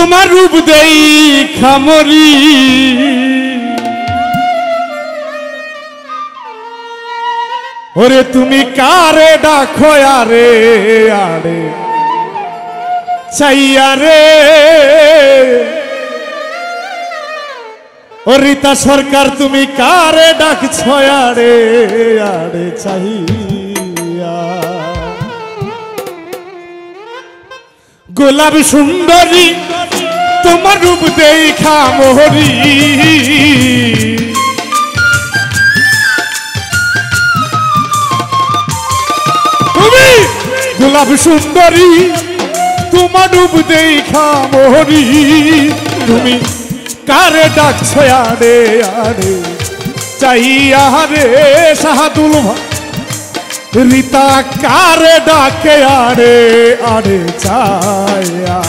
তোমার রূপ দেই খামরি ওরে তুমি কারে ডাকো আরে আরে চাইয়া রে ও রীতা সরকার তুমি কারে ডাকছো আরে আরে চাইয়া গোলাপ সুন্দরী তোমার রূপ দেখা মোহরি তুমি গোলাপ সুন্দরী তোমার রূপ দেখা মোহরি তুমি কারে ডাকছো আরে আরে চাইয়া রে শাহাদুল রীতা কারে ডাকে আরে আরে চাইয়া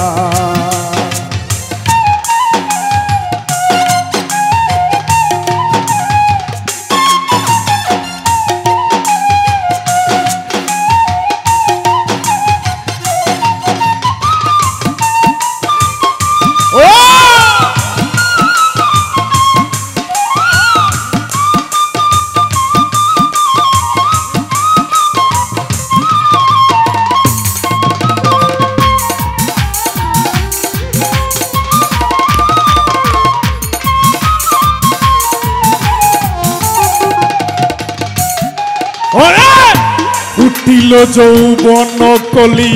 উঠিল যৌবন কলি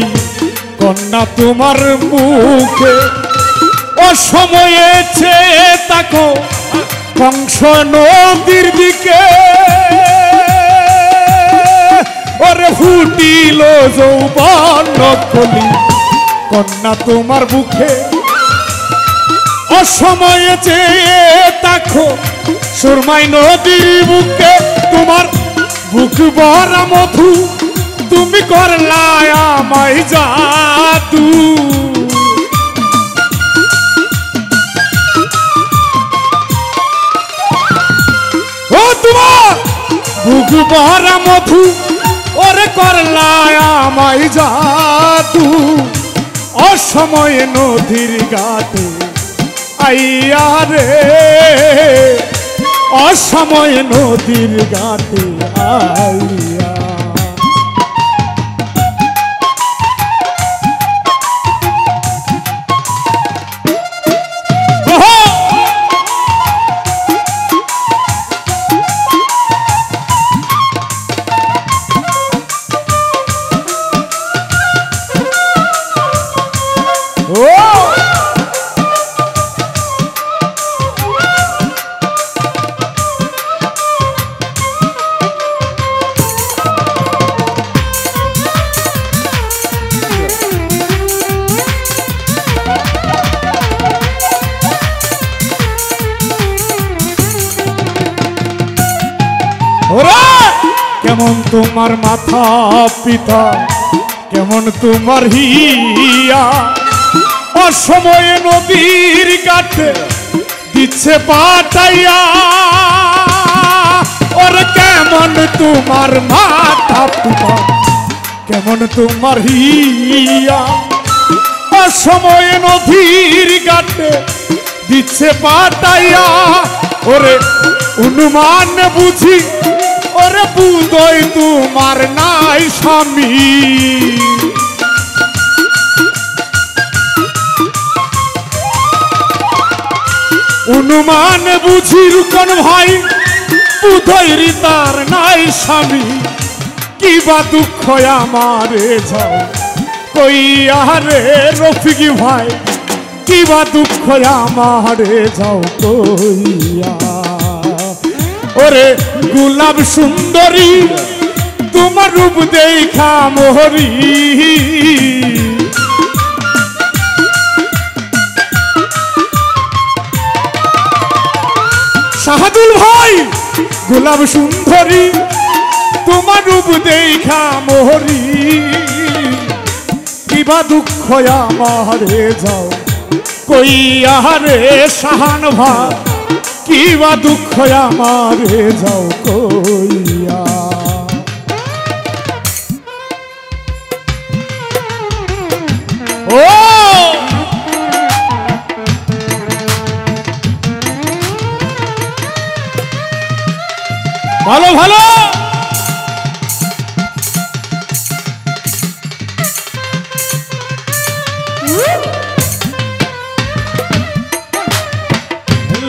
কন্যা তোমার মুখে অসময়ে চেয়ে তাকো কংস নদীর দিকে ওরে ফুটিল যৌবন কলি কন্যা তোমার বুকে অসময়ে চেয়ে তাকো সুরমাই নদীর বুকে তোমার বুক ভরা মধু তুমি করলা আমায় জাদু ও তোমার বুক ভরা মধু ওরে করলা আমায় জাদু অসময়ে নদীর ঘাটে আইয়া রে অসময়ে নদীর ঘাটে আইয়া কেমন তোমার মাথা পিতা কেমন তোমার হিয়া অসময়ে নদীর ঘাটে দিচ্ছে পাটাইয়া ওরে কেমন তোমার মাথা পিতা কেমন তোমার হিয়া অসময়ে নদীর ঘাটে দিচ্ছে পাটাইয়া ওরে অনুমান বুঝি ওরে বুঝই তোমার নাই স্বামী অনুমান বুঝি রুকন ভাই বুঝই তার নাই স্বামী কি বা দুঃখ আমারে যাও কইয়া রে রফিকি ভাই কি বা দুঃখ আমারে যাও কইয়া ওরে গোলাপ সুন্দরী তোমার রূপ দেখা মোহরি শাহাদুল ভাই গোলাপ সুন্দরী তোমার রূপ দেখা মোহরি কিবা দুঃখ আমারে যাও কইয়া রে শাহান ভাই কিবা দুঃখ আমারে যাও কইয়া ও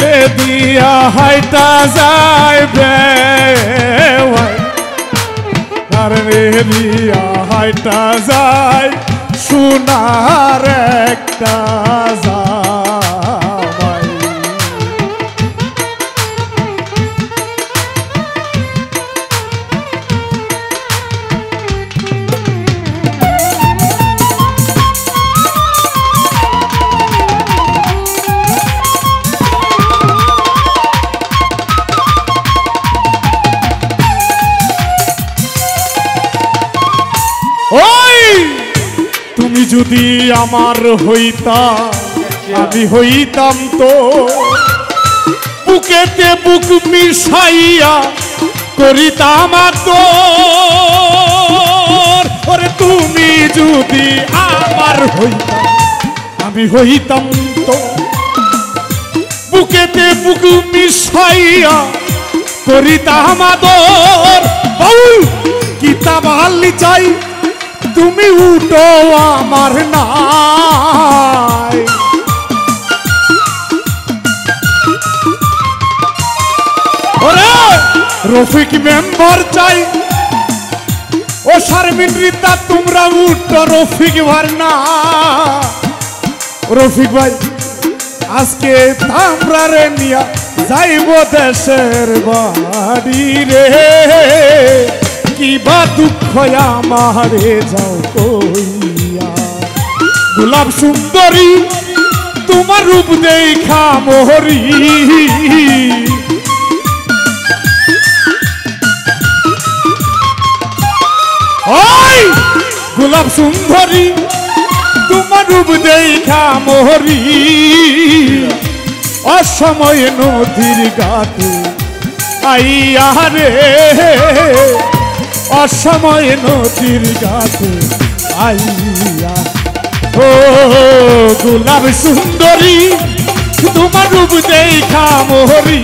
লে দিয়া হাইটা যায় বেওয়াই আর রে দিয়া হাইটা যায় সোনার একটা জামাই। ওই তুমি যদি আমার হইতা আমি হইতাম তো বুকেতে বুক মিশাইয়া করিতাম তো। ওরে তুমি যদি আমার হইতা আমি হইতাম তো বুকেতে বুক মিশাইয়া করিতাম আদর। বাউল কিতাব হাল্লি চাই তুমি উঠো আমার নাই। ওরে রফিক মেম্বার চাই ও শারমিন রিতা তোমরা উঠো রফিক ভার না। রফিক ভাই আজকে আমরা রে নিয়া যাইব দেশের বাড়ি রে কিবা দুঃখ আমারে যাও কইয়া। গোলাপ সুন্দরী তোমার রূপ দেখা মোহরি ওই গোলাপ সুন্দরী তোমার রূপ দেখা মোহরি অসময় নদীর ঘাটে আইয়া রে অসময় নদীর ঘাটে আইয়া। ও গোলাপ সুন্দরী তোমার রূপ দেখা মোহরি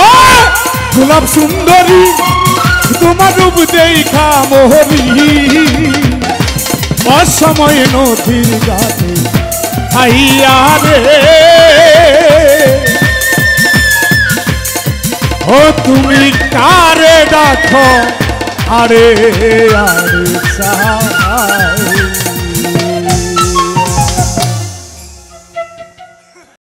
ও গোলাপ সুন্দরী তোমার রূপ দেখা মোহরি অসময় নদীর ঘাটে আইয়া রে। ও তুমি কারে ডাকো আরে আরে চাই